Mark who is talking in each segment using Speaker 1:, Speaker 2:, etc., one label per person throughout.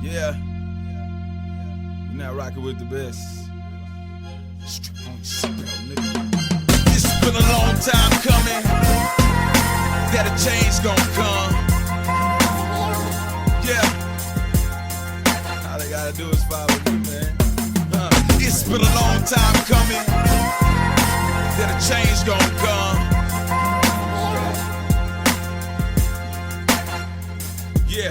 Speaker 1: Yeah, you're not rocking with the best. It's been a long time coming, that a change gon' come. Yeah, all they gotta do is follow me, man. It's been a long time coming, that a change gon' come. Yeah.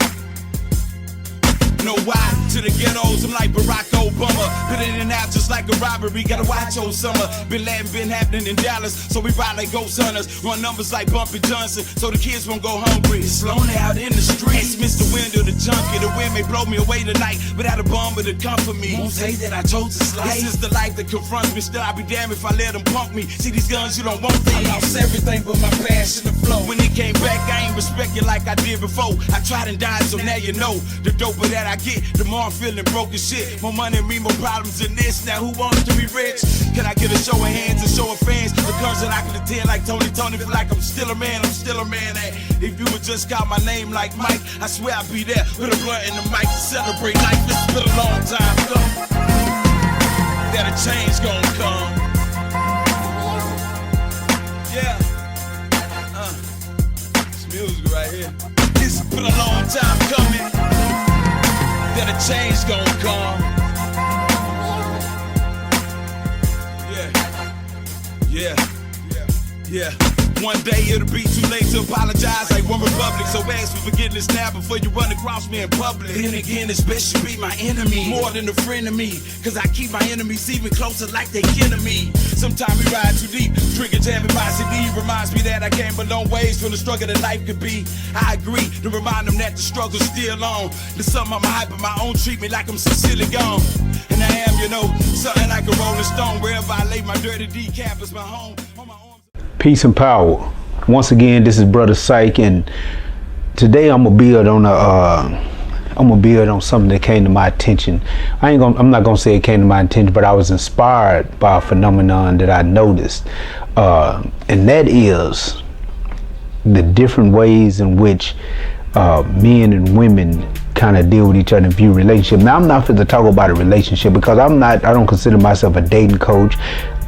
Speaker 1: Know why? To the ghettos, I'm like Barack Obama. Been in and out just like a robbery. Gotta watch old summer. Been Latin, been happening in Dallas. So we ride like ghost hunters. Run numbers like Bumpy Johnson. So the kids won't go hungry. It's lonely out in the streets. Mr. Window, the junkie. The wind may blow me away tonight. Without a bomber to comfort me. Won't say that I chose this life. This is the life that confronts me. Still, I'll be damned if I let them punk me. See these guns, you don't want these. I lost everything but my passion to flow. When it came back, I ain't respect you like I did before. I tried and died, so now you know. The doper that I get, the more I'm feeling broke as shit. More money mean more problems than this. Now who wants to be rich? Can I get a show of hands and show of fans? The guns that I can attend like Tony. Feel like I'm still a man, I'm still a man. If you would just call my name like Mike, I swear I'd be there with a blunt in the mic to celebrate life. It's been a long time coming, that a change gon' come. Yeah, it's music right here. It's been a long time coming, that a change gon' come. Yeah. One day it'll be too late to apologize like One Republic. So ask for forgiveness now before you run across me in public. Then again, it's best you be my enemy more than a friend of me. Cause I keep my enemies even closer like they kin to me. Sometimes we ride too deep, drinking jam in my CD. Reminds me that I came a long ways from the struggle that life could be. I agree to remind them that the struggle's still on. The sum I'm hype of my own, treat me like I'm sincerely gone. And I am, something like a rolling stone. Wherever I lay my dirty decap is my home.
Speaker 2: Peace and power. Once again, this is Brother Psyche, and today I'm gonna build on something that came to my attention. I'm not gonna say it came to my attention, but I was inspired by a phenomenon that I noticed, and that is the different ways in which men and women kind of deal with each other and view relationship. Now, I'm not fit to talk about a relationship because I don't consider myself a dating coach.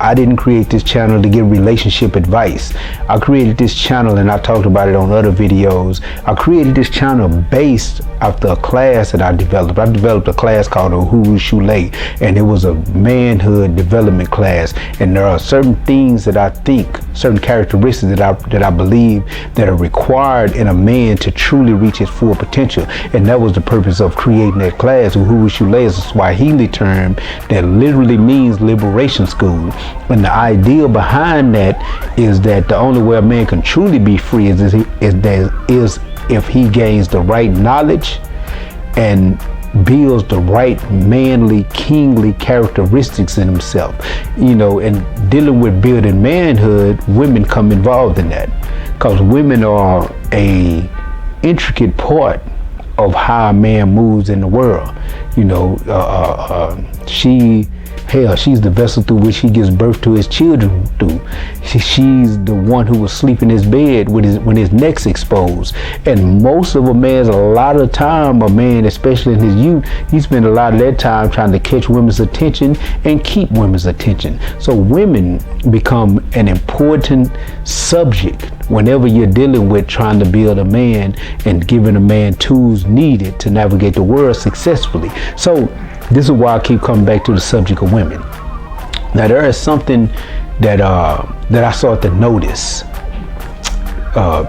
Speaker 2: I didn't create this channel to give relationship advice. I created this channel, and I talked about it on other videos. I created this channel based after a class that I developed. I developed a class called Uhuru Shule, and it was a manhood development class. And there are certain things that I think, certain characteristics that I believe that are required in a man to truly reach his full potential. And that was the purpose of creating that class. Uhuru Shule is a Swahili term that literally means liberation school. And the idea behind that is that the only way a man can truly be free is if he gains the right knowledge and builds the right manly, kingly characteristics in himself. And dealing with building manhood, women come involved in that, because women are a intricate part of how a man moves in the world. She's the vessel through which he gives birth to his children through. She's the one who will sleep in his bed when his neck's exposed. And most of a lot of time, a man, especially in his youth, he spends a lot of that time trying to catch women's attention and keep women's attention. So women become an important subject whenever you're dealing with trying to build a man and giving a man tools needed to navigate the world successfully. So this is why I keep coming back to the subject of women. Now, there is something that I started to notice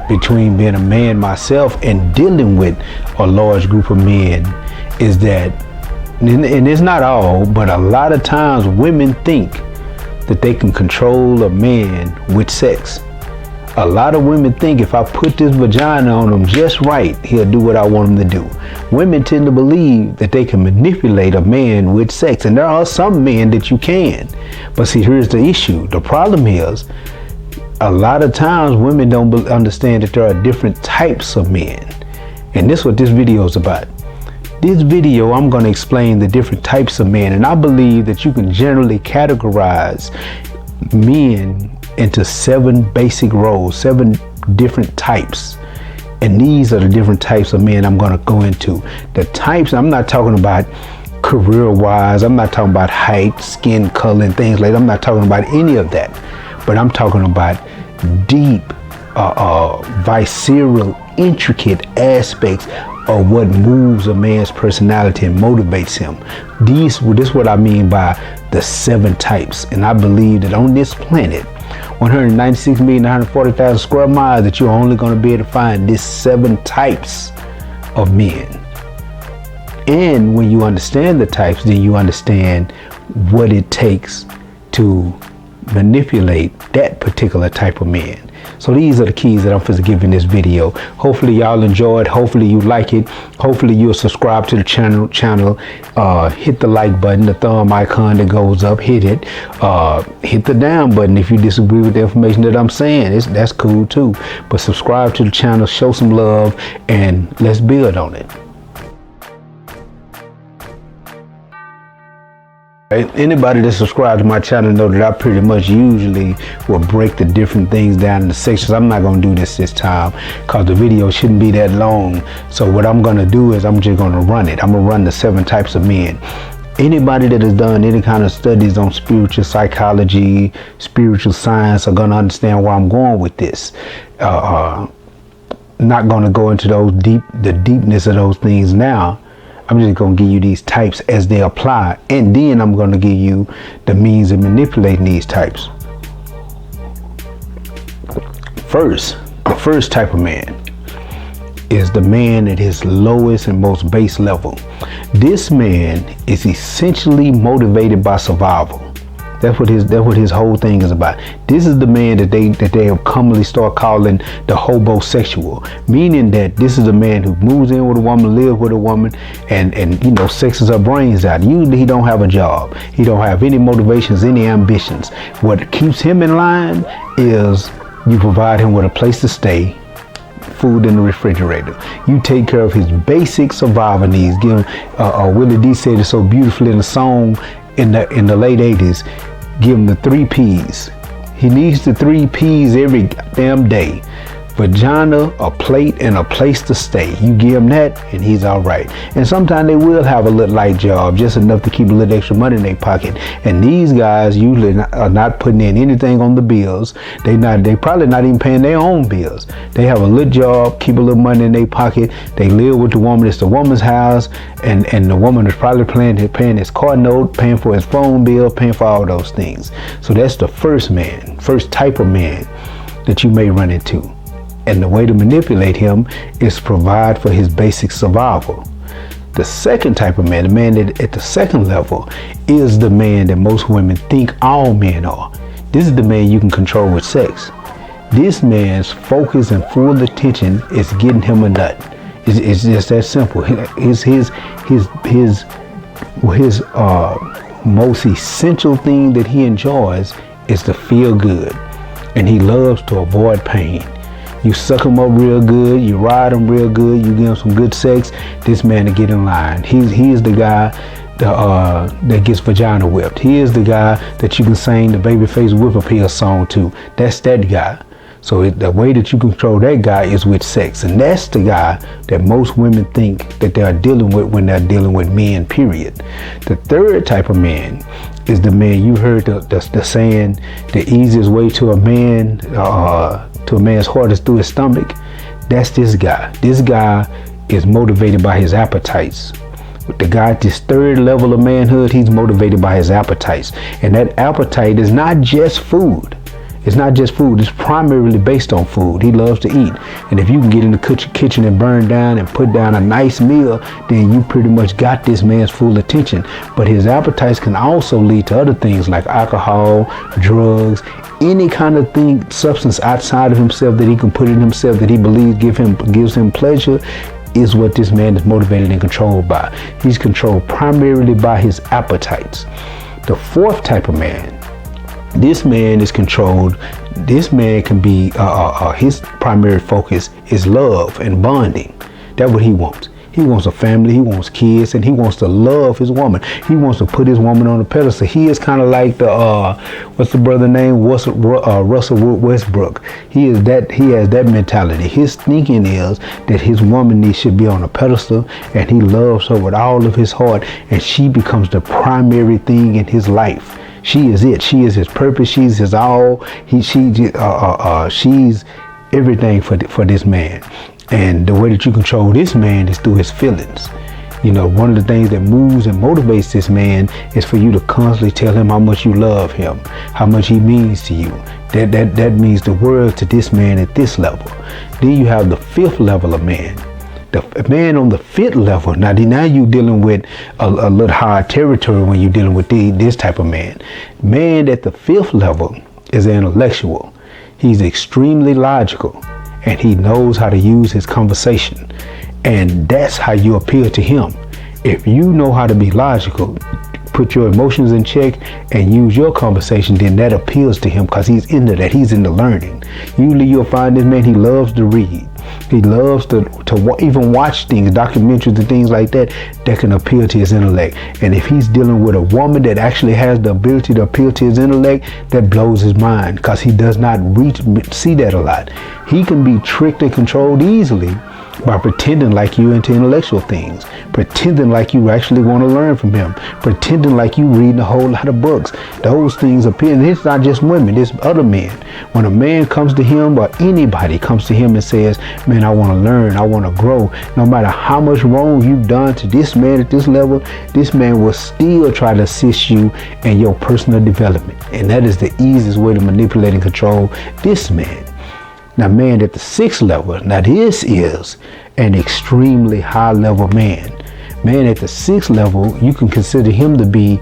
Speaker 2: between being a man myself and dealing with a large group of men, is that, and it's not all, but a lot of times women think that they can control a man with sex. A lot of women think if I put this vagina on him just right, he'll do what I want him to do. Women tend to believe that they can manipulate a man with sex, and there are some men that you can. But see, here's the issue. The problem is, a lot of times women don't understand that there are different types of men. And this is what this video is about. This video, I'm going to explain the different types of men, and I believe that you can generally categorize men into 7 basic roles, 7 different types. And these are the different types of men I'm going to go into. The types, I'm not talking about career-wise. I'm not talking about height, skin color, and things like that. I'm not talking about any of that. But I'm talking about deep, visceral, intricate aspects of what moves a man's personality and motivates him. This is what I mean by the 7 types. And I believe that on this planet, 196,940,000 square miles, that you're only going to be able to find these 7 types of men. And when you understand the types, then you understand what it takes to manipulate that particular type of man. So these are the keys that I'm supposed to give in this video. Hopefully y'all enjoyed. Hopefully you like it. Hopefully you'll subscribe to the channel. Hit the like button, the thumb icon that goes up. Hit it. Hit the down button if you disagree with the information that I'm saying. That's cool too. But subscribe to the channel, show some love, and let's build on it. Anybody that subscribes to my channel know that I pretty much usually will break the different things down into sections. I'm not going to do this time because the video shouldn't be that long. So what I'm going to do is I'm just going to run it. I'm going to run the 7 types of men. Anybody that has done any kind of studies on spiritual psychology, spiritual science are going to understand where I'm going with this. Not going to go into the deepness of those things now. I'm just going to give you these types as they apply, and then I'm going to give you the means of manipulating these types. The first type of man is the man at his lowest and most base level. This man is essentially motivated by survival. That's what his whole thing is about. This is the man that they have commonly start calling the hobosexual, meaning that this is a man who moves in with a woman, lives with a woman, and sexes her brains out. Usually he don't have a job. He don't have any motivations, any ambitions. What keeps him in line is you provide him with a place to stay, food in the refrigerator. You take care of his basic survival needs. Give him, Willie D said it so beautifully in a song in the late 80s. Give him the 3 P's. He needs the 3 P's every damn day. Vagina, a plate, and a place to stay. You give him that and he's all right. And sometimes they will have a little light job, just enough to keep a little extra money in their pocket. And these guys usually are not putting in anything on the bills. They probably not even paying their own bills. They have a little job, keep a little money in their pocket. They live with the woman. It's the woman's house, and the woman is probably paying his car note, paying for his phone bill, paying for all those things. So that's the first type of man that you may run into. And the way to manipulate him is provide for his basic survival. The second type of man, the man that at the second level, is the man that most women think all men are. This is the man you can control with sex. This man's focus and full attention is getting him a nut. It's just that simple. His most essential thing that he enjoys is to feel good, and he loves to avoid pain. You suck him up real good, you ride him real good, you give him some good sex, this man to get in line. He is the guy that gets vagina whipped. He is the guy that you can sing the Babyface Whip Appeal song to. That's that guy. So the way that you control that guy is with sex. And that's the guy that most women think that they are dealing with when they're dealing with men, period. The third type of man is the man, you heard the saying, the easiest way to a man's heart is through his stomach. That's this guy. This guy is motivated by his appetites. The guy at this third level of manhood, he's motivated by his appetites. And that appetite is not just food. It's not just food. It's primarily based on food. He loves to eat. And if you can get in the kitchen and burn down and put down a nice meal, then you pretty much got this man's full attention. But his appetites can also lead to other things like alcohol, drugs, any kind of substance outside of himself that he can put in himself that he believes gives him pleasure, is what this man is motivated and controlled by. He's controlled primarily by his appetites. The fourth type of man, this man is controlled. This man can be, his primary focus is love and bonding. That's what he wants. He wants a family, he wants kids, and he wants to love his woman. He wants to put his woman on the pedestal. He is kind of like the what's the brother name? Russell Westbrook. He has that mentality. His thinking is that his woman should be on a pedestal, and he loves her with all of his heart, and she becomes the primary thing in his life. She is it. She is his purpose. She's his all. She's everything for this man. And the way that you control this man is through his feelings. You know, one of the things that moves and motivates this man is for you to constantly tell him how much you love him, how much he means to you. That means the world to this man at this level. Then you have the fifth level of man. The man on the fifth level. Now you're dealing with a little higher territory when you're dealing with this type of man. Man at the fifth level is an intellectual. He's extremely logical, and he knows how to use his conversation. And that's how you appeal to him. If you know how to be logical, put your emotions in check, and use your conversation, then that appeals to him because he's into that. He's into learning. Usually you'll find this man, he loves to read. He loves to even watch things, documentaries and things like that can appeal to his intellect. And if he's dealing with a woman that actually has the ability to appeal to his intellect, that blows his mind because he does not see that a lot. He can be tricked and controlled easily by pretending like you're into intellectual things, pretending like you actually want to learn from him, pretending like you reading a whole lot of books. Those things appear, and it's not just women, it's other men. When a man comes to him, or anybody comes to him and says, man, I want to learn, I want to grow, no matter how much wrong you've done to this man at this level, this man will still try to assist you in your personal development. And that is the easiest way to manipulate and control this man. Now, man at the sixth level, now this is an extremely high level man. Man at the sixth level, you can consider him to be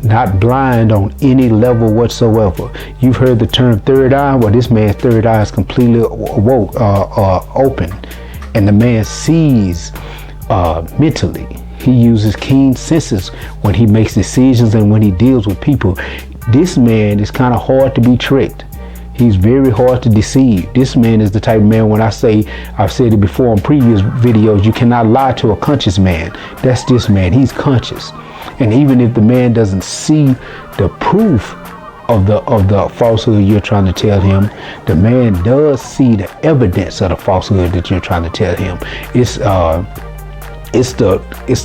Speaker 2: not blind on any level whatsoever. You've heard the term third eye. Well, this man's third eye is completely open, and the man sees mentally. He uses keen senses when he makes decisions and when he deals with people. This man is kind of hard to be tricked. He's very hard to deceive. This man is the type of man, when I've said it before in previous videos, you cannot lie to a conscious man. That's this man. He's conscious. And even if the man doesn't see the proof of the falsehood you're trying to tell him, the man does see the evidence of the falsehood that you're trying to tell him. It's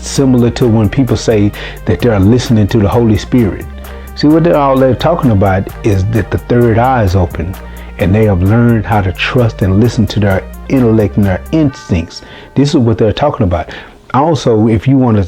Speaker 2: similar to when people say that they're listening to the Holy Spirit. See, what they're talking about is that the third eye is open, and they have learned how to trust and listen to their intellect and their instincts. This is what they're talking about. Also, if you want to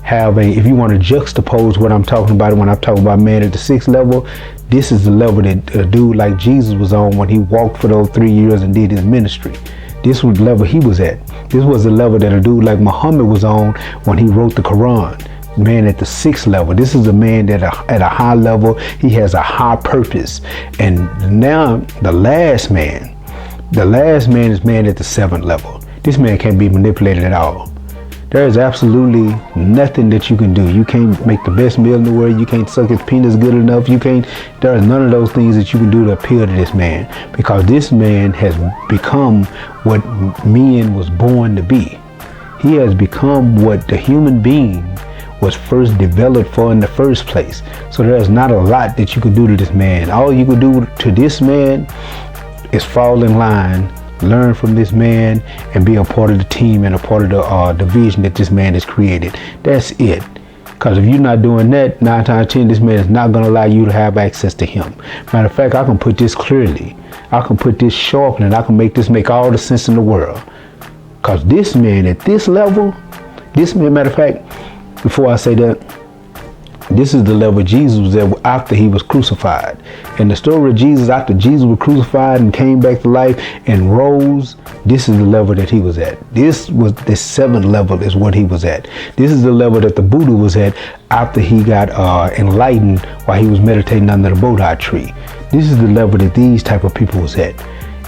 Speaker 2: juxtapose what I'm talking about when I'm talking about man at the sixth level, this is the level that a dude like Jesus was on when he walked for those 3 years and did his ministry. This was the level he was at. This was the level that a dude like Muhammad was on when he wrote the Quran. Man at the sixth level. This is a man that at a high level, he has a high purpose. And now the last man is man at the seventh level. This man can't be manipulated at all. There is absolutely nothing that you can do. You can't make the best meal in the world. You can't suck his penis good enough. There is none of those things that you can do to appeal to this man, because this man has become what men was born to be. He has become what the human being was first developed for in the first place. So there's not a lot that you can do to this man. All you can do to this man is fall in line, learn from this man, and be a part of the team and a part of the vision that this man has created. That's it. Because if you're not doing that, 9 times out of 10, this man is not going to allow you to have access to him. Matter of fact, I can put this clearly. I can put this sharply, and I can make all the sense in the world. Because this man at this level, matter of fact, before I say that, this is the level Jesus was at after he was crucified. And the story of Jesus, after Jesus was crucified and came back to life and rose, this is the level that he was at. This seventh level is what he was at. This is the level that the Buddha was at after he got enlightened while he was meditating under the Bodhi tree. This is the level that these type of people was at.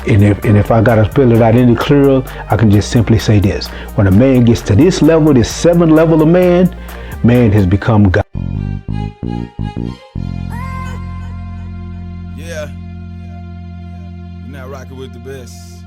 Speaker 2: And if I gotta spell it out any clearer, I can just simply say this: when a man gets to this level, this seventh level of man has become God.
Speaker 1: Yeah, you're not rocking with the best.